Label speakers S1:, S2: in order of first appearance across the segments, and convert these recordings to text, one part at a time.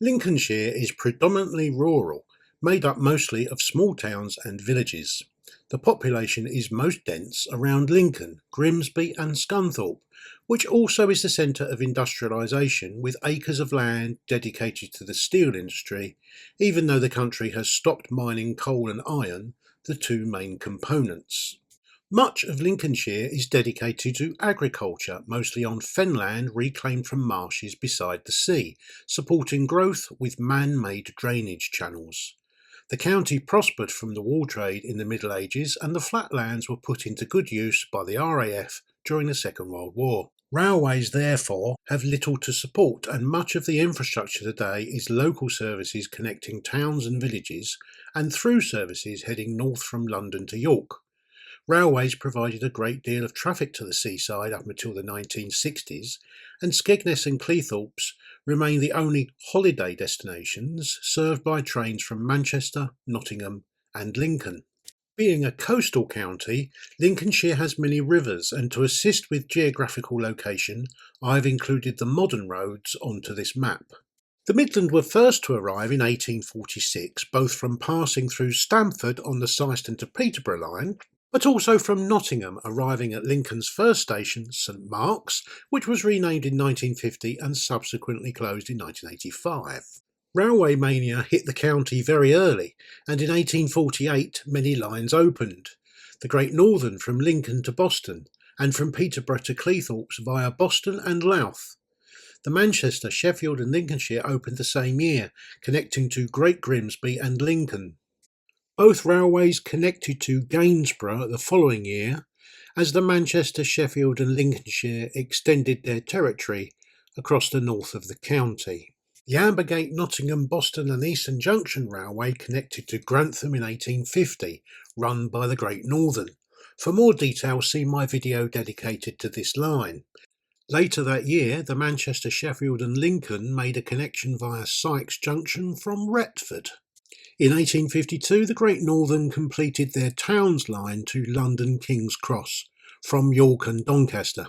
S1: Lincolnshire is predominantly rural, made up mostly of small towns and villages. The population is most dense around Lincoln, Grimsby and Scunthorpe, which also is the centre of industrialisation with acres of land dedicated to the steel industry, even though the country has stopped mining coal and iron, the two main components. Much of Lincolnshire is dedicated to agriculture, mostly on fenland reclaimed from marshes beside the sea, supporting growth with man-made drainage channels. The county prospered from the wool trade in the Middle Ages, and the flatlands were put into good use by the RAF during the Second World War. Railways, therefore, have little to support, and much of the infrastructure today is local services connecting towns and villages, and through services heading north from London to York. Railways provided a great deal of traffic to the seaside up until the 1960s, and Skegness and Cleethorpes remain the only holiday destinations served by trains from Manchester, Nottingham and Lincoln. Being a coastal county, Lincolnshire has many rivers, and to assist with geographical location, I have included the modern roads onto this map. The Midland were first to arrive in 1846, both from passing through Stamford on the Syston to Peterborough line, but also from Nottingham, arriving at Lincoln's first station, St Mark's, which was renamed in 1950 and subsequently closed in 1985. Railway mania hit the county very early, and in 1848 many lines opened. The Great Northern from Lincoln to Boston, and from Peterborough to Cleethorpes via Boston and Louth. The Manchester, Sheffield and Lincolnshire opened the same year, connecting to Great Grimsby and Lincoln. Both railways connected to Gainsborough the following year, as the Manchester, Sheffield and Lincolnshire extended their territory across the north of the county. The Ambergate, Nottingham, Boston and Eastern Junction Railway connected to Grantham in 1850, run by the Great Northern. For more detail, see my video dedicated to this line. Later that year, the Manchester, Sheffield and Lincoln made a connection via Sykes Junction from Retford. In 1852, the Great Northern completed their Towns line to London King's Cross from York and Doncaster.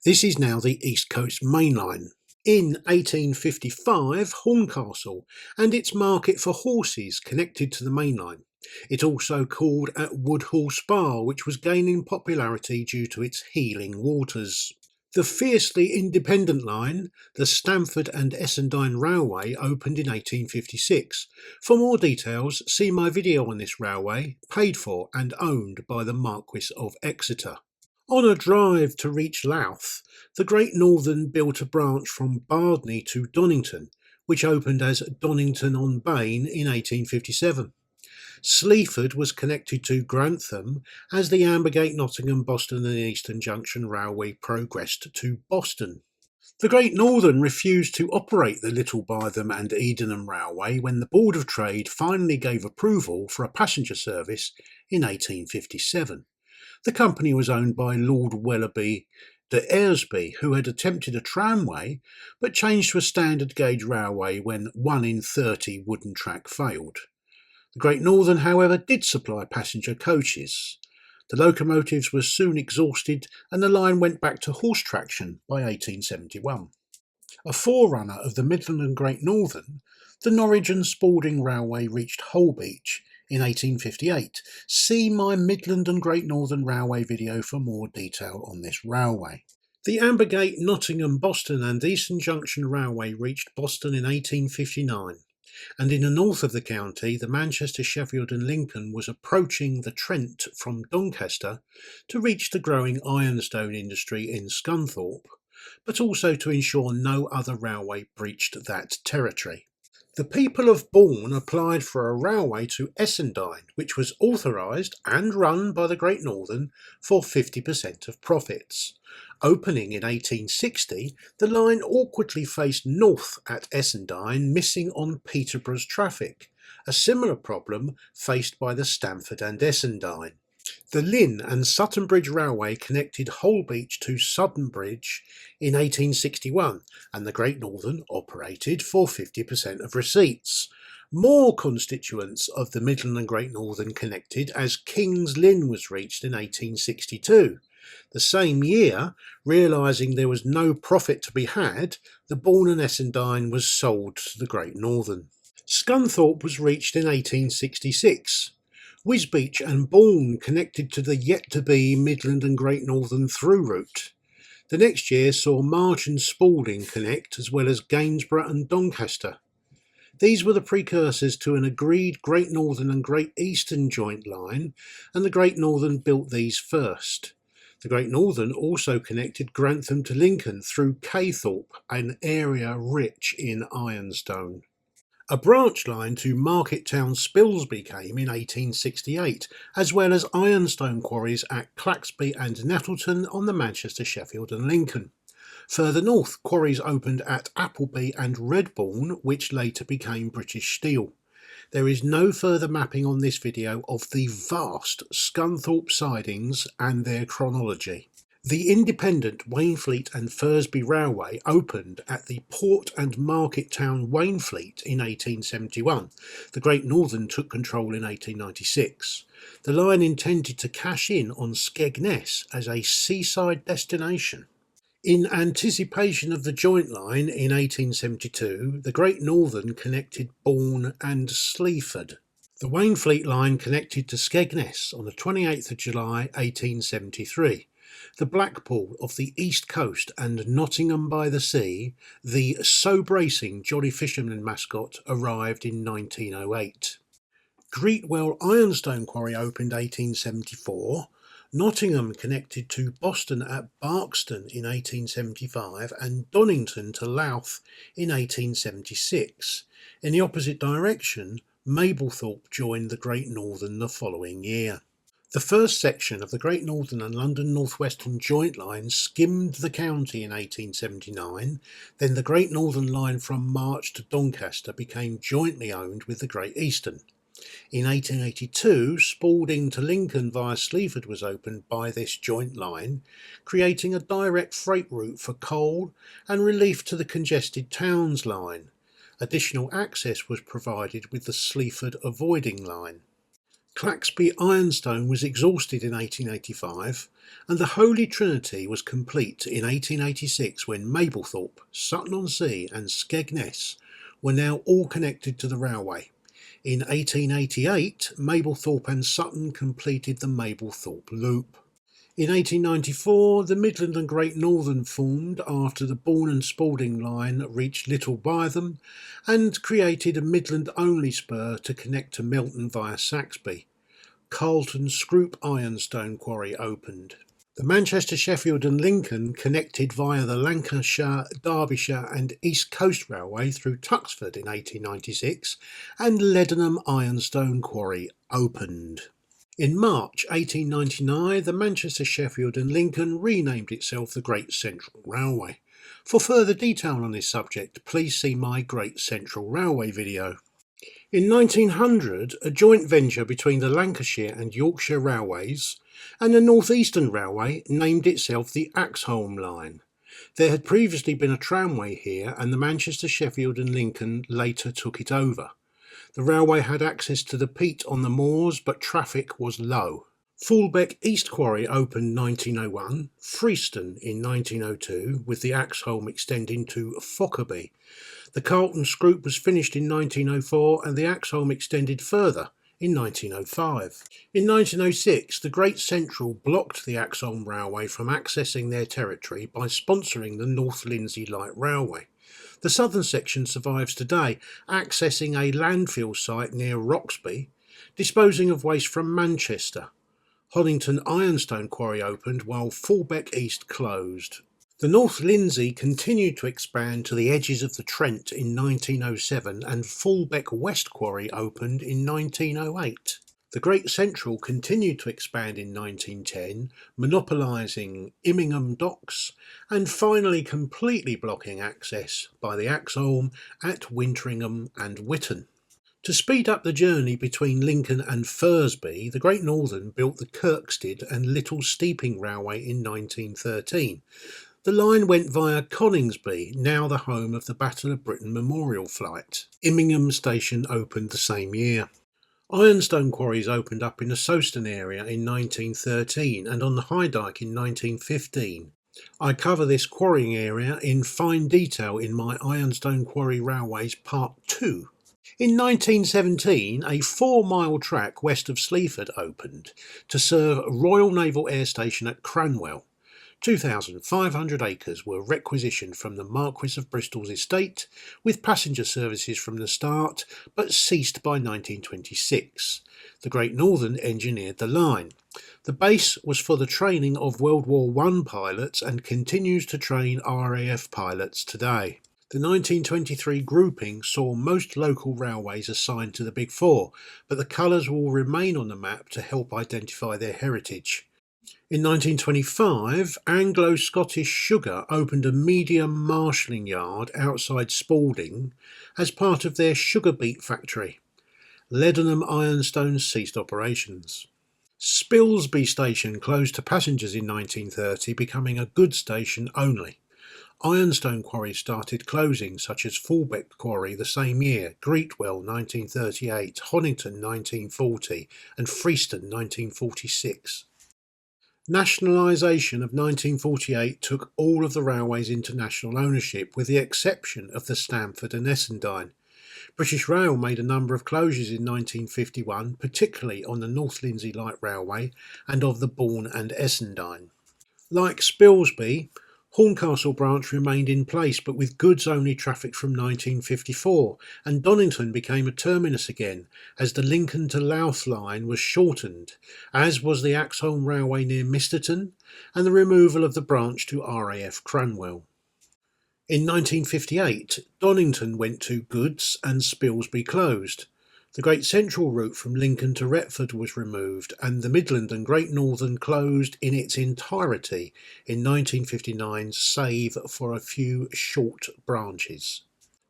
S1: This is now the East Coast Main Line. In 1855, Horncastle and its market for horses connected to the main line. It also called at Woodhall Spa, which was gaining popularity due to its healing waters. The fiercely independent line, the Stamford and Essendine Railway, opened in 1856. For more details, see my video on this railway, paid for and owned by the Marquis of Exeter. On a drive to reach Louth, the Great Northern built a branch from Bardney to Donington, which opened as Donington-on-Bain in 1857. Sleaford was connected to Grantham as the Ambergate, Nottingham, Boston and Eastern Junction Railway progressed to Boston. The Great Northern refused to operate the Little Bytham and Edenham Railway when the Board of Trade finally gave approval for a passenger service in 1857. The company was owned by Lord Willoughby de Eresby, who had attempted a tramway but changed to a standard gauge railway when 1 in 30 wooden track failed. The Great Northern, however, did supply passenger coaches. The locomotives were soon exhausted and the line went back to horse traction by 1871. A forerunner of the Midland and Great Northern, the Norwich and Spalding Railway reached Holbeach in 1858. See my Midland and Great Northern Railway video for more detail on this railway. The Ambergate, Nottingham, Boston and Eastern Junction Railway reached Boston in 1859. And in the north of the county, the Manchester, Sheffield and Lincoln was approaching the Trent from Doncaster to reach the growing ironstone industry in Scunthorpe, but also to ensure no other railway breached that territory. The people of Bourne applied for a railway to Essendine, which was authorised and run by the Great Northern for 50% of profits. Opening in 1860, the line awkwardly faced north at Essendine, missing on Peterborough's traffic, a similar problem faced by the Stamford and Essendine. The Lynn and Sutton Bridge Railway connected Holbeach to Sutton Bridge in 1861, and the Great Northern operated for 50% of receipts. More constituents of the Midland and Great Northern connected as King's Lynn was reached in 1862. The same year, realising there was no profit to be had, the Bourne and Essendine was sold to the Great Northern. Scunthorpe was reached in 1866. Wisbech and Bourne connected to the yet-to-be Midland and Great Northern through route. The next year saw March and Spalding connect, as well as Gainsborough and Doncaster. These were the precursors to an agreed Great Northern and Great Eastern joint line, and the Great Northern built these first. The Great Northern also connected Grantham to Lincoln through Caythorpe, an area rich in ironstone. A branch line to Market Town Spilsby came in 1868, as well as ironstone quarries at Claxby and Nettleton on the Manchester, Sheffield and Lincoln. Further north, quarries opened at Appleby and Redbourne, which later became British Steel. There is no further mapping on this video of the vast Scunthorpe sidings and their chronology. The independent Wainfleet and Thursby Railway opened at the Port and Market Town Wainfleet in 1871. The Great Northern took control in 1896. The line intended to cash in on Skegness as a seaside destination. In anticipation of the joint line in 1872, the Great Northern connected Bourne and Sleaford. The Wainfleet line connected to Skegness on the 28th of July 1873. The Blackpool of the East Coast and Nottingham by the Sea, the So Bracing Jolly Fisherman mascot, arrived in 1908. Greetwell Ironstone Quarry opened 1874. Nottingham connected to Boston at Barkston in 1875 and Donington to Louth in 1876. In the opposite direction, Mablethorpe joined the Great Northern the following year. The first section of the Great Northern and London North Western joint line skimmed the county in 1879. Then the Great Northern line from March to Doncaster became jointly owned with the Great Eastern. In 1882, Spalding to Lincoln via Sleaford was opened by this joint line, creating a direct freight route for coal and relief to the congested Towns line. Additional access was provided with the Sleaford avoiding line. Claxby Ironstone was exhausted in 1885, and the Holy Trinity was complete in 1886 when Mablethorpe, Sutton-on-Sea and Skegness were now all connected to the railway. In 1888, Mablethorpe and Sutton completed the Mablethorpe Loop. In 1894, the Midland and Great Northern formed after the Bourne and Spalding line reached Little Bytham and created a Midland-only spur to connect to Melton via Saxby. Carlton Scroop Ironstone Quarry opened. The Manchester, Sheffield and Lincoln connected via the Lancashire, Derbyshire and East Coast Railway through Tuxford in 1896, and Leadenham Ironstone Quarry opened. In March 1899, the Manchester, Sheffield and Lincoln renamed itself the Great Central Railway. For further detail on this subject, please see my Great Central Railway video. In 1900, a joint venture between the Lancashire and Yorkshire Railways and the North Eastern Railway named itself the Axholme Line. There had previously been a tramway here, and the Manchester, Sheffield and Lincoln later took it over. The railway had access to the peat on the moors, but traffic was low. Fullbeck East Quarry opened 1901, Freeston in 1902, with the Axholme extending to Fockerby. The Carlton Scroop was finished in 1904 and the Axholme extended further in 1905. In 1906, the Great Central blocked the Axholme Railway from accessing their territory by sponsoring the North Lindsey Light Railway. The southern section survives today, accessing a landfill site near Roxby, disposing of waste from Manchester. Hoddington Ironstone Quarry opened while Fullbeck East closed. The North Lindsey continued to expand to the edges of the Trent in 1907 and Fullbeck West Quarry opened in 1908. The Great Central continued to expand in 1910, monopolising Immingham docks and finally completely blocking access by the Axholme at Winteringham and Witton. To speed up the journey between Lincoln and Thursby, the Great Northern built the Kirkstead and Little Steeping Railway in 1913. The line went via Coningsby, now the home of the Battle of Britain Memorial Flight. Immingham Station opened the same year. Ironstone quarries opened up in the Sowston area in 1913 and on the High Dyke in 1915. I cover this quarrying area in fine detail in my Ironstone Quarry Railways Part 2. In 1917, a 4-mile track west of Sleaford opened to serve Royal Naval Air Station at Cranwell. 2,500 acres were requisitioned from the Marquis of Bristol's estate, with passenger services from the start, but ceased by 1926. The Great Northern engineered the line. The base was for the training of World War I pilots and continues to train RAF pilots today. The 1923 grouping saw most local railways assigned to the Big Four, but the colours will remain on the map to help identify their heritage. In 1925, Anglo-Scottish Sugar opened a medium marshalling yard outside Spalding as part of their sugar beet factory. Leadenham Ironstone ceased operations. Spilsby Station closed to passengers in 1930, becoming a goods station only. Ironstone quarries started closing, such as Fulbeck Quarry the same year, Greetwell 1938, Honington 1940 and Freeston 1946. Nationalisation of 1948 took all of the railways into national ownership, with the exception of the Stamford and Essendine. British Rail made a number of closures in 1951, particularly on the North Lindsey Light Railway and of the Bourne and Essendine. Like Spilsby, Horncastle branch remained in place but with goods-only traffic from 1954, and Donington became a terminus again as the Lincoln to Louth line was shortened, as was the Axholme Railway near Misterton and the removal of the branch to RAF Cranwell. In 1958, Donington went to goods and Spilsby closed. The Great Central route from Lincoln to Retford was removed, and the Midland and Great Northern closed in its entirety in 1959, save for a few short branches.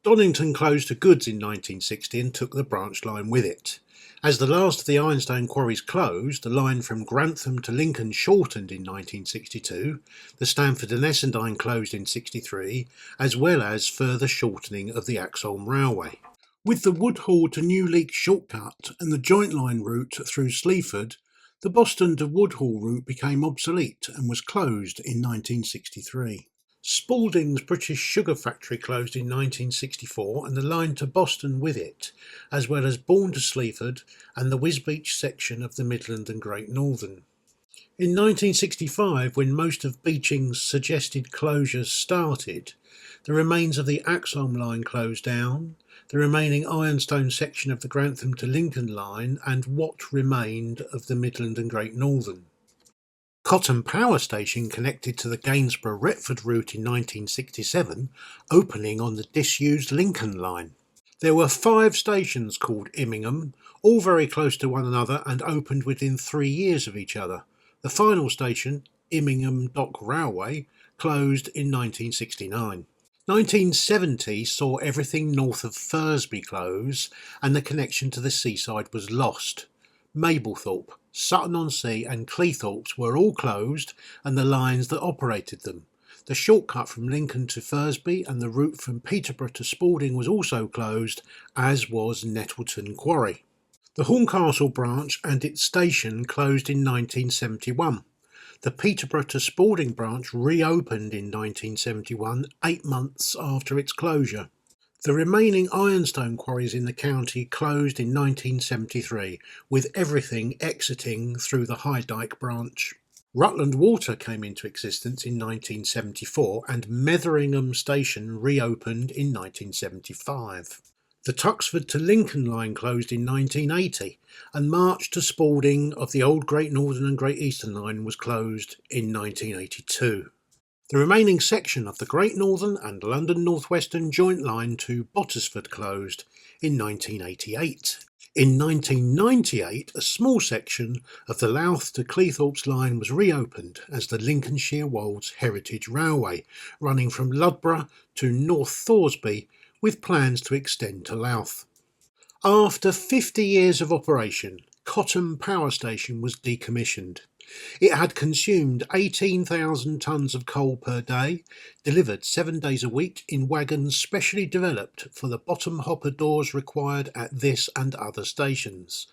S1: Donington closed to goods in 1960 and took the branch line with it. As the last of the ironstone quarries closed, the line from Grantham to Lincoln shortened in 1962, the Stamford and Essendine closed in 63, as well as further shortening of the Axholme Railway. With the Woodhall to New Leek shortcut and the joint line route through Sleaford, the Boston to Woodhall route became obsolete and was closed in 1963. Spalding's British Sugar Factory closed in 1964 and the line to Boston with it, as well as Bourne to Sleaford and the Wisbech section of the Midland and Great Northern. In 1965, when most of Beeching's suggested closures started, the remains of the Axholme line closed down, the remaining ironstone section of the Grantham to Lincoln line, and what remained of the Midland and Great Northern. Cotton Power Station connected to the Gainsborough-Retford route in 1967, opening on the disused Lincoln line. There were 5 stations called Immingham, all very close to one another and opened within 3 years of each other. The final station, Immingham Dock Railway, closed in 1969. 1970 saw everything north of Thursby close and the connection to the seaside was lost. Mablethorpe, Sutton-on-Sea and Cleethorpes were all closed and the lines that operated them. The shortcut from Lincoln to Thursby and the route from Peterborough to Spalding was also closed, as was Nettleton Quarry. The Horncastle branch and its station closed in 1971. The Peterborough to Spalding branch reopened in 1971, 8 months after its closure. The remaining ironstone quarries in the county closed in 1973, with everything exiting through the High Dyke branch. Rutland Water came into existence in 1974 and Metheringham Station reopened in 1975. The Tuxford to Lincoln line closed in 1980 and March to Spalding of the old Great Northern and Great Eastern line was closed in 1982. The remaining section of the Great Northern and London North Western joint line to Bottisford closed in 1988. In 1998, a small section of the Louth to Cleethorpes line was reopened as the Lincolnshire Wolds Heritage Railway, running from Ludborough to North Thoresby, with plans to extend to Louth. After 50 years of operation, Cotton Power Station was decommissioned. It had consumed 18,000 tonnes of coal per day, delivered 7 days a week in wagons specially developed for the bottom hopper doors required at this and other stations.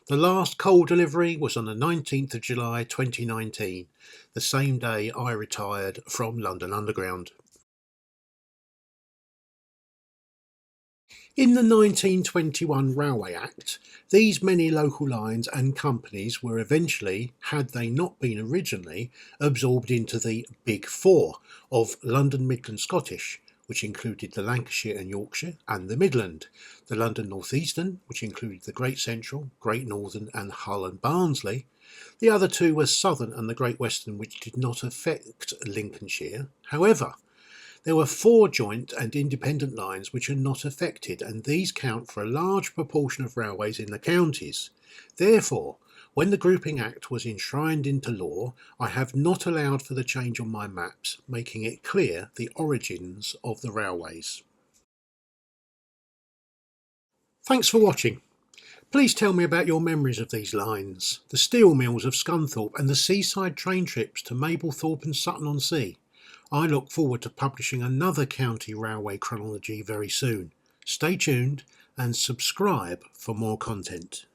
S1: The last coal delivery was on the 19th of July 2019, the same day I retired from London Underground. In the 1921 Railway Act, these many local lines and companies were eventually, had they not been originally, absorbed into the Big Four of London Midland Scottish, which included the Lancashire and Yorkshire and the Midland, the London North Eastern, which included the Great Central, Great Northern and Hull and Barnsley. The other two were Southern and the Great Western, which did not affect Lincolnshire. However, there were 4 joint and independent lines which are not affected, and these count for a large proportion of railways in the counties. Therefore, when the Grouping Act was enshrined into law, I have not allowed for the change on my maps, making it clear the origins of the railways. Thanks for watching. Please tell me about your memories of these lines, the steel mills of Scunthorpe and the seaside train trips to Mablethorpe and Sutton-on-Sea. I look forward to publishing another county railway chronology very soon. Stay tuned and subscribe for more content.